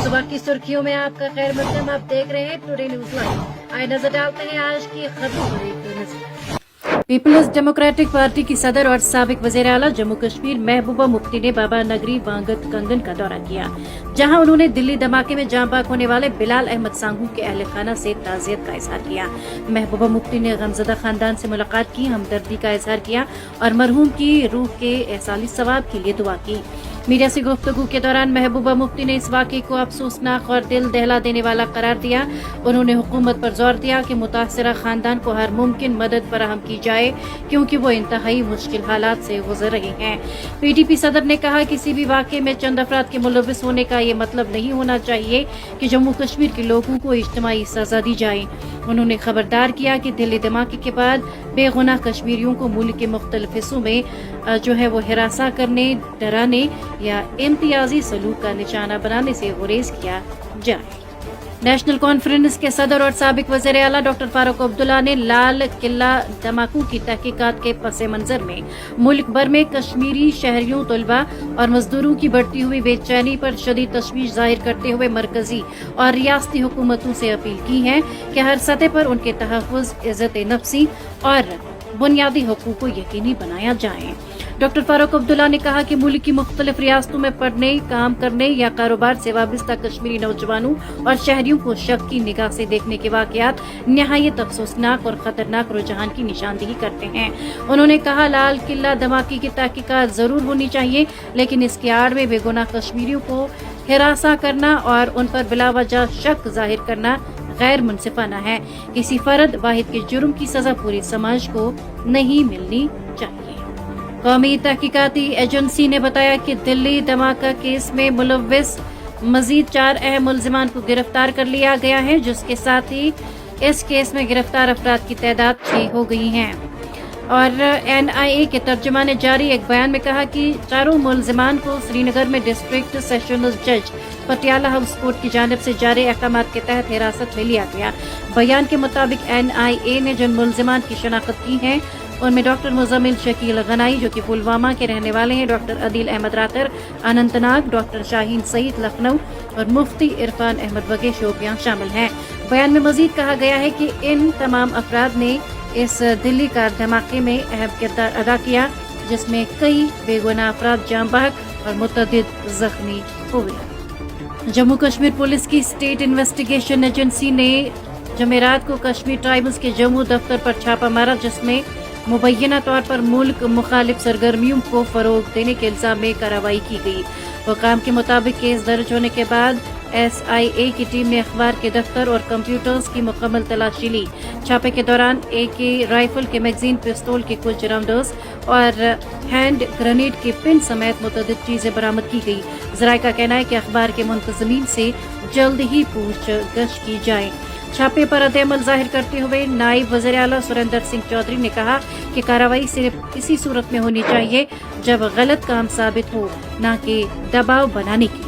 सुबह की सुर्खियों में आपका खैर मकदम। आप देख रहे हैं टुडे न्यूज लाइव। आइए नजर डालते हैं आज की खबरों पर एक नजर। पीपल्स डेमोक्रेटिक पार्टी की सदर और साबिक वज़ीर आला जम्मू कश्मीर महबूबा मुफ्ती ने बाबा नगरी वांगत कंगन का दौरा किया, जहां उन्होंने दिल्ली धमाके में जाँ बाग होने वाले बिलाल अहमद सांगू के अहल खाना से ताज़ियत का इजहार किया। महबूबा मुफ्ती ने गमज़दा खानदान से मुलाकात की, हमदर्दी का इजहार किया और मरहूम की रूह के एहसाली सवाब के लिए दुआ की। मीडिया से गुफ्तगू के दौरान महबूबा मुफ्ती ने इस वाक़े को अफसोसनाक और दिल दहला देने वाला करार दिया। उन्होंने हुकूमत पर जोर दिया कि मुतासरा खानदान को हर मुमकिन मदद फराहम की जाए, क्योंकि वो इंतहाई मुश्किल हालात से गुजर रहे हैं। PDP सदर ने कहा, किसी भी वाक़े में चंद अफराद के मुलविस होने का ये मतलब नहीं होना चाहिए कि जम्मू कश्मीर के लोगों को इज्तिमाई सजा दी जाए। उन्होंने खबरदार किया कि दिल्ली धमाके के बाद बेगुनाह कश्मीरियों को मुल्क के मुख्तलिफ हिस्सों में वो हिरासा करने, डराने या इम्तियाजी सलूक का निशाना बनाने से गुरेज किया जाए। नेशनल कॉन्फ्रेंस के सदर और साबिक वज़ीर आला डॉक्टर फारूक अब्दुल्ला ने लाल किला धमाकों की तहकीकात के पस मंजर में मुल्क भर में कश्मीरी शहरियों, तलबा और मजदूरों की बढ़ती हुई बेचैनी पर शदीद तशवीश जाहिर करते हुए मरकजी और रियासती हुकूमतों से अपील की है कि हर सतह पर उनके तहफ़्फ़ुज़, इज़्ज़त नफ्सी और बुनियादी हकूक़ को यकीनी बनाया जाए। डॉक्टर फारूक अब्दुल्ला ने कहा कि मुल्क की मुख्तलिफ रियासतों में पढ़ने, काम करने या कारोबार से वाबस्ता कश्मीरी नौजवानों और शहरियों को शक की निगाह से देखने के वाक़यात निहायत अफसोसनाक और खतरनाक रुझान की निशानदेही करते हैं। उन्होंने कहा, लाल किला धमाके की तहकीकात जरूर होनी चाहिए, लेकिन इसके आड़ में बेगुनाह कश्मीरियों को हिरासा करना और उन पर बिलावजह शक जाहिर करना गैर मुनसिफाना है। किसी फर्द वाहिद के जुर्म की सजा पूरे समाज को नहीं मिलनी चाहिए। कौमी तहकीकाती एजेंसी ने बताया कि दिल्ली धमाका केस में मुलव्विस मजीद 4 अहम मुल्जिमान को गिरफ्तार कर लिया गया है, जिसके साथ ही इस केस में गिरफ्तार अफराद की तादाद 6 हो गई है। और NIA के तर्जुमान ने जारी एक बयान में कहा कि चारों मुल्जिमान को श्रीनगर में डिस्ट्रिक्ट सेशनल जज पटियाला हाउस कोर्ट की जानिब से जारी अहकामात के तहत हिरासत में लिया गया। बयान के मुताबिक NIA ने जिन मुल्जिमान की शनाख्त की है उनमें डॉक्टर मुजम्मिल शकील गनाई जो कि पुलवामा के रहने वाले हैं, डॉक्टर अदील अहमद रातर अनंतनाग, डॉक्टर शाहीन सईद लखनऊ और मुफ्ती इरफान अहमद वगे शोपियां शामिल हैं। बयान में मजीद कहा गया है कि इन तमाम अफराद ने इस दिल्ली कार धमाके में अहम किरदार अदा किया, जिसमें कई बेगुनाह अफराद जाँ बहक और मुतअद्दिद जख्मी हुए। जम्मू कश्मीर पुलिस की स्टेट इन्वेस्टिगेशन एजेंसी ने जमेरात को कश्मीर ट्राइबल्स के जम्मू दफ्तर पर छापा मारा, जिसमें मुबैना तौर पर मुल्क मुखालिफ सरगर्मियों को फरोग देने के इल्जाम में कार्रवाई की गई। हुकाम के मुताबिक केस दर्ज होने के बाद SIA की टीम ने अखबार के दफ्तर और कंप्यूटर्स की मुकम्मल तलाशी ली। छापे के दौरान AK राइफल के मैगजीन, पिस्तौल के कुछ राउंडर्स और हैंड ग्रेनेड के पिन समेत मुतअद्दिद चीजें बरामद की गई। ज़राए का कहना है कि अखबार के मुंतज़मीन से जल्द ही पूछताछ की जाए। छापे पर रद्द-ए-अमल जाहिर करते हुए नायब वज़ीर आला सुरेंद्र सिंह चौधरी ने कहा कि कार्रवाई सिर्फ इसी सूरत में होनी चाहिए जब गलत काम साबित हो, न कि दबाव बनाने की।